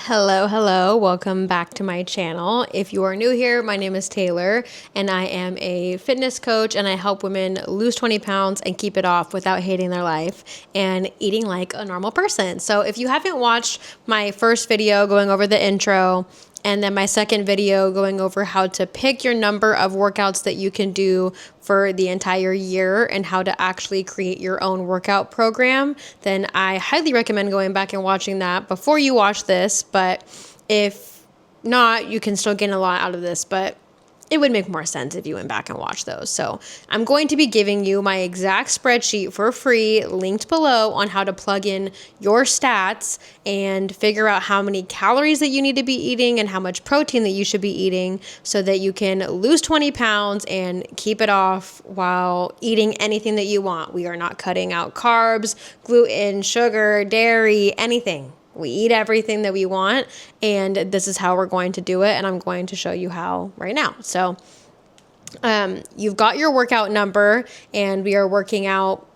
Hello. Welcome back to my channel. If you are new here, my name is Taylor and I am a fitness coach and I help women lose 20 pounds and keep it off without hating their life and eating like a normal person. So if you haven't watched my first video going over the intro and then my second video going over how to pick your number of workouts that you can do for the entire year and how to actually create your own workout program, then I highly recommend going back and watching that before you watch this. But if not, you can still gain a lot out of this, but it would make more sense if you went back and watched those. So I'm going to be giving you my exact spreadsheet for free, linked below, on how to plug in your stats and figure out how many calories that you need to be eating and how much protein that you should be eating so that you can lose 20 pounds and keep it off while eating anything that you want. We are not cutting out carbs, gluten, sugar, dairy, anything. We eat everything that we want, and this is how we're going to do it, and I'm going to show you how right now. So you've got your workout number, and we are working out,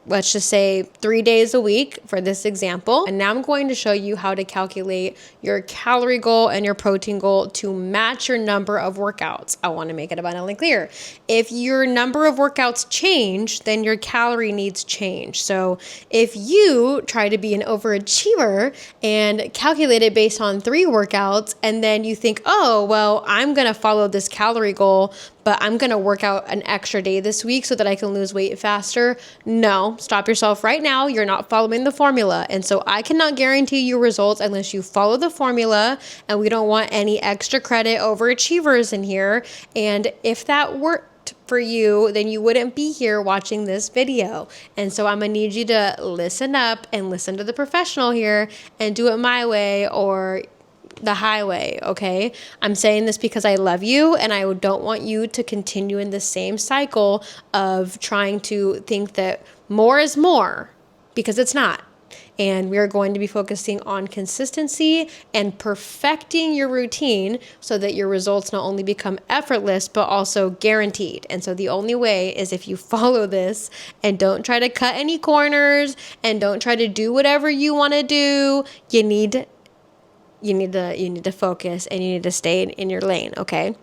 let's just say 3 days a week for this example. And now I'm going to show you how to calculate your calorie goal and your protein goal to match your number of workouts. I want to make it abundantly clear. If your number of workouts change, then your calorie needs change. So if you try to be an overachiever and calculate it based on 3 workouts, and then you think, oh, well, I'm going to follow this calorie goal, but I'm going to work out an extra day this week so that I can lose weight faster. No, stop yourself right now. You're not following the formula. And so I cannot guarantee you results unless you follow the formula, and we don't want any extra credit overachievers in here. And if that worked for you, then you wouldn't be here watching this video. And so I'm going to need you to listen up and listen to the professional here and do it my way or the highway, okay? I'm saying this because I love you and I don't want you to continue in the same cycle of trying to think that more is more, because it's not. And we are going to be focusing on consistency and perfecting your routine so that your results not only become effortless, but also guaranteed. And so the only way is if you follow this and don't try to cut any corners and don't try to do whatever you want to do. You need to focus and you need to stay in your lane, okay?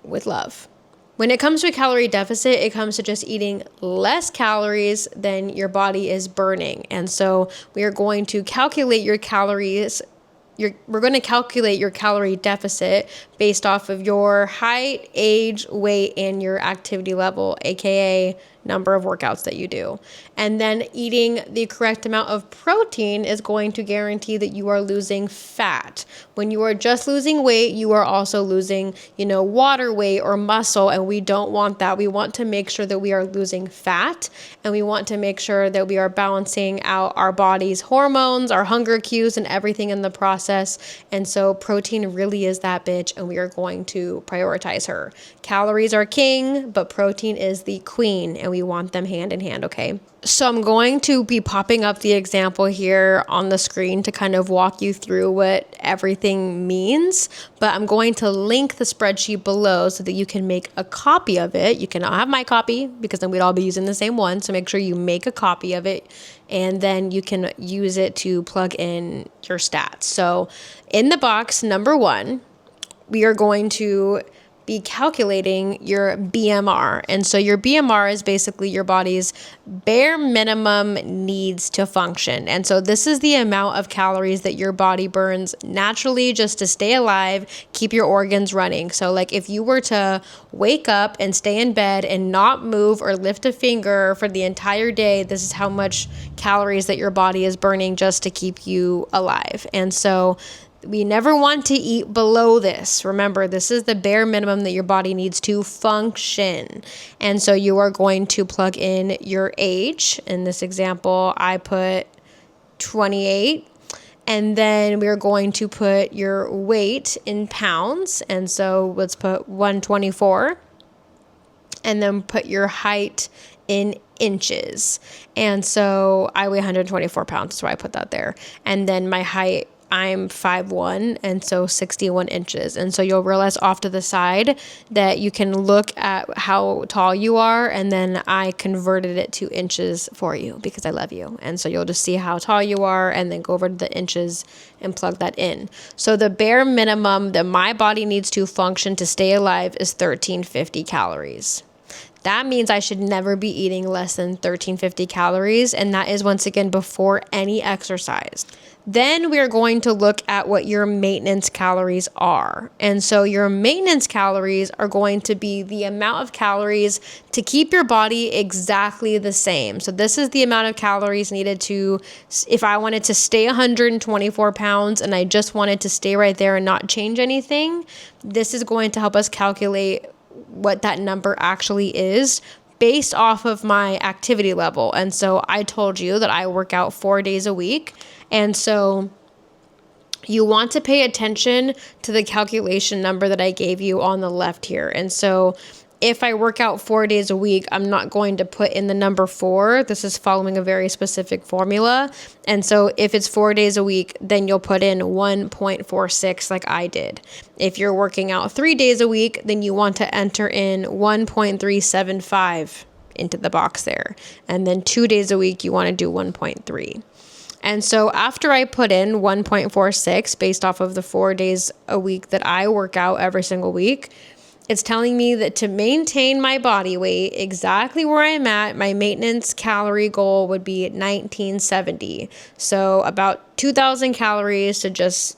With love. When it comes to a calorie deficit, it comes to just eating less calories than your body is burning. And so we are going to calculate your calories. We're going to calculate your calorie deficit based off of your height, age, weight, and your activity level, aka number of workouts that you do. And then eating the correct amount of protein is going to guarantee that you are losing fat. When you are just losing weight, you are also losing, water weight or muscle, and we don't want that. We want to make sure that we are losing fat, and we want to make sure that we are balancing out our body's hormones, our hunger cues, and everything in the process. And so protein really is that bitch, and we are going to prioritize her. Calories are king, but protein is the queen, and we want them hand in hand, okay? So I'm going to be popping up the example here on the screen to kind of walk you through what everything means, but I'm going to link the spreadsheet below so that you can make a copy of it. You cannot have my copy because then we'd all be using the same one, so make sure you make a copy of it, and then you can use it to plug in your stats. So in the box, number 1, we are going to be calculating your BMR. And so your BMR is basically your body's bare minimum needs to function. And so this is the amount of calories that your body burns naturally just to stay alive, keep your organs running. So like if you were to wake up and stay in bed and not move or lift a finger for the entire day, this is how much calories that your body is burning just to keep you alive. And so we never want to eat below this. Remember, this is the bare minimum that your body needs to function. And so you are going to plug in your age. In this example, I put 28. And then we're going to put your weight in pounds. And so let's put 124. And then put your height in inches. And so I weigh 124 pounds, so I put that there. And then my height I'm 5'1", and so 61 inches. And so you'll realize off to the side that you can look at how tall you are, and then I converted it to inches for you because I love you. And so you'll just see how tall you are and then go over to the inches and plug that in. So the bare minimum that my body needs to function to stay alive is 1350 calories. That means I should never be eating less than 1350 calories, and that is once again before any exercise. Then we are going to look at what your maintenance calories are. And so your maintenance calories are going to be the amount of calories to keep your body exactly the same. So this is the amount of calories needed to, if I wanted to stay 124 pounds and I just wanted to stay right there and not change anything, this is going to help us calculate what that number actually is based off of my activity level. And so I told you that I work out 4 days a week. And so you want to pay attention to the calculation number that I gave you on the left here. And so if I work out 4 days a week, I'm not going to put in the number 4. This is following a very specific formula. And so if it's 4 days a week, then you'll put in 1.46 like I did. If you're working out 3 days a week, then you want to enter in 1.375 into the box there. And then 2 days a week, you want to do 1.3. And so after I put in 1.46 based off of the 4 days a week that I work out every single week, it's telling me that to maintain my body weight exactly where I'm at, my maintenance calorie goal would be 1970. So about 2,000 calories to just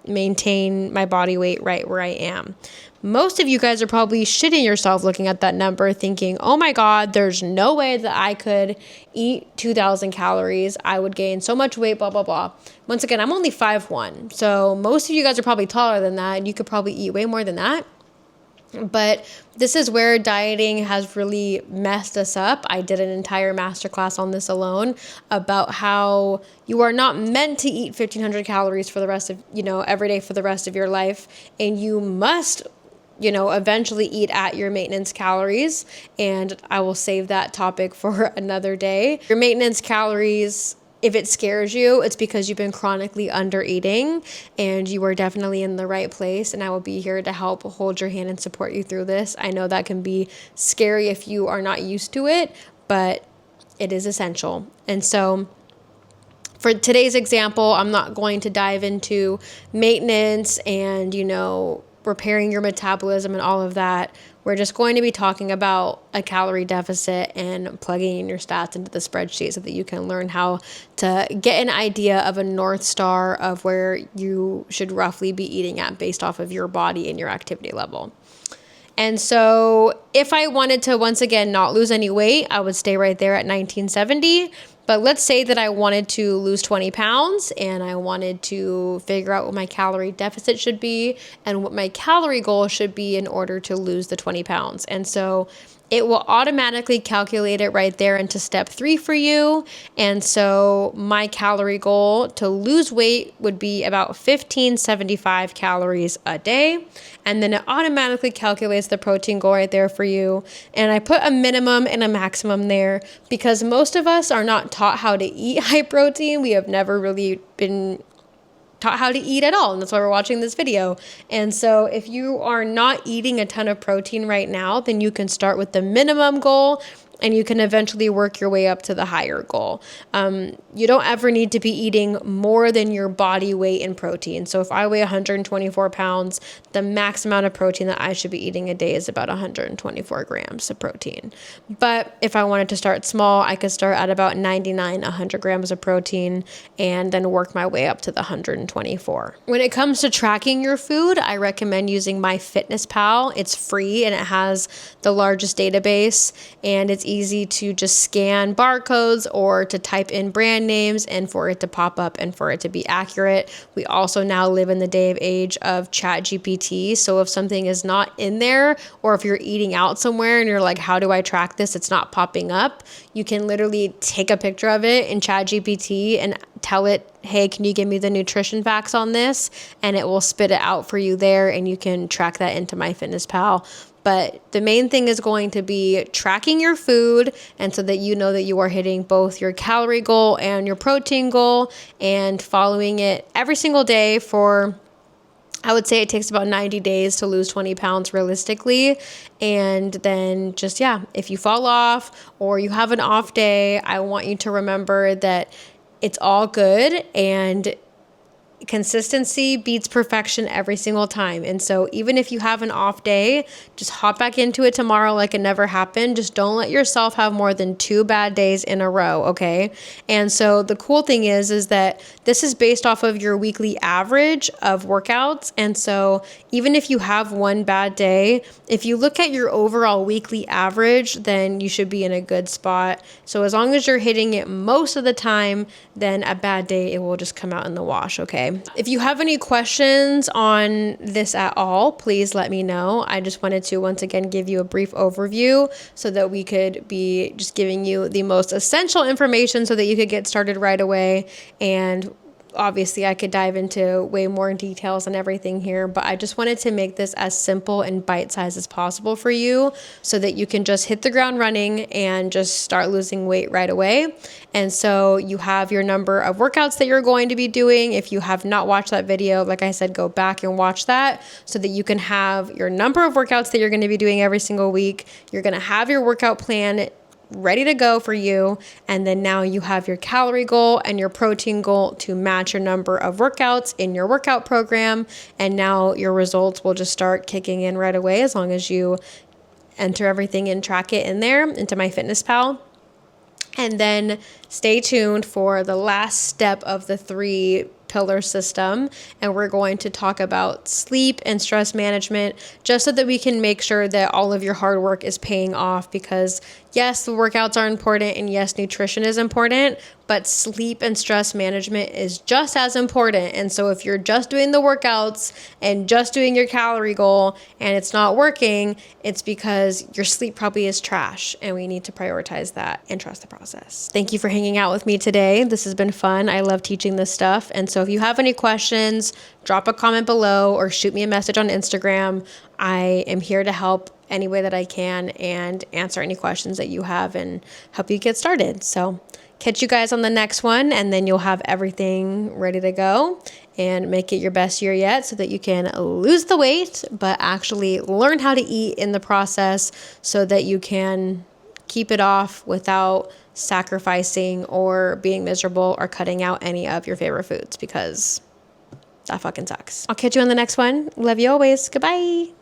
maintain my body weight right where I am. Most of you guys are probably shitting yourself looking at that number thinking, oh my God, there's no way that I could eat 2,000 calories. I would gain so much weight, blah, blah, blah. Once again, I'm only 5'1". So most of you guys are probably taller than that, and you could probably eat way more than that. But this is where dieting has really messed us up. I did an entire masterclass on this alone about how you are not meant to eat 1,500 calories for the rest of, every day for the rest of your life. And you must, eventually eat at your maintenance calories. And I will save that topic for another day. Your maintenance calories, if it scares you, it's because you've been chronically under eating, and you are definitely in the right place, and I will be here to help hold your hand and support you through this. I know that can be scary if you are not used to it, but it is essential. And so for today's example, I'm not going to dive into maintenance and, repairing your metabolism and all of that. We're just going to be talking about a calorie deficit and plugging in your stats into the spreadsheet so that you can learn how to get an idea of a North Star of where you should roughly be eating at based off of your body and your activity level. And so if I wanted to, once again, not lose any weight, I would stay right there at 1970. But let's say that I wanted to lose 20 pounds and I wanted to figure out what my calorie deficit should be and what my calorie goal should be in order to lose the 20 pounds. And so it will automatically calculate it right there into step 3 for you. And so my calorie goal to lose weight would be about 1575 calories a day. And then it automatically calculates the protein goal right there for you. And I put a minimum and a maximum there because most of us are not taught how to eat high protein. We have never really been taught how to eat at all, and that's why we're watching this video. And so if you are not eating a ton of protein right now, then you can start with the minimum goal and you can eventually work your way up to the higher goal. You don't ever need to be eating more than your body weight in protein. So if I weigh 124 pounds, the max amount of protein that I should be eating a day is about 124 grams of protein. But if I wanted to start small, I could start at about 99, 100 grams of protein and then work my way up to the 124. When it comes to tracking your food, I recommend using MyFitnessPal. It's free and it has the largest database, and it's easy to just scan barcodes or to type in brand names and for it to pop up and for it to be accurate. We also now live in the day of age of ChatGPT. So if something is not in there, or if you're eating out somewhere and you're like, how do I track this? It's not popping up. You can literally take a picture of it in ChatGPT and tell it, hey, can you give me the nutrition facts on this? And it will spit it out for you there, and you can track that into MyFitnessPal. But the main thing is going to be tracking your food, and so that you know that you are hitting both your calorie goal and your protein goal, and following it every single day for, I would say it takes about 90 days to lose 20 pounds realistically. And then just, yeah, if you fall off or you have an off day, I want you to remember that it's all good, and consistency beats perfection every single time. And so even if you have an off day, just hop back into it tomorrow like it never happened. Just don't let yourself have more than 2 bad days in a row, okay? And so the cool thing is that this is based off of your weekly average of workouts. And so even if you have one bad day, if you look at your overall weekly average, then you should be in a good spot. So as long as you're hitting it most of the time, then a bad day, it will just come out in the wash, okay? If you have any questions on this at all, please let me know. I just wanted to once again give you a brief overview so that we could be just giving you the most essential information so that you could get started right away. And obviously I could dive into way more details and everything here, but I just wanted to make this as simple and bite-sized as possible for you so that you can just hit the ground running and just start losing weight right away. And so you have your number of workouts that you're going to be doing. If you have not watched that video, like I said, go back and watch that so that you can have your number of workouts that you're going to be doing every single week. You're going to have your workout plan ready to go for you. And then now you have your calorie goal and your protein goal to match your number of workouts in your workout program. And now your results will just start kicking in right away as long as you enter everything and track it in there into MyFitnessPal. And then stay tuned for the last step of the 3-pillar system. And we're going to talk about sleep and stress management just so that we can make sure that all of your hard work is paying off, because yes, the workouts are important, and yes, nutrition is important, but sleep and stress management is just as important. And so if you're just doing the workouts and just doing your calorie goal and it's not working, it's because your sleep probably is trash, and we need to prioritize that and trust the process. Thank you for hanging out with me today. This has been fun. I love teaching this stuff. And so if you have any questions, drop a comment below or shoot me a message on Instagram. I am here to help any way that I can and answer any questions that you have and help you get started. So catch you guys on the next one, and then you'll have everything ready to go and make it your best year yet so that you can lose the weight, but actually learn how to eat in the process so that you can keep it off without sacrificing or being miserable or cutting out any of your favorite foods, because that fucking sucks. I'll catch you on the next one. Love you always. Goodbye.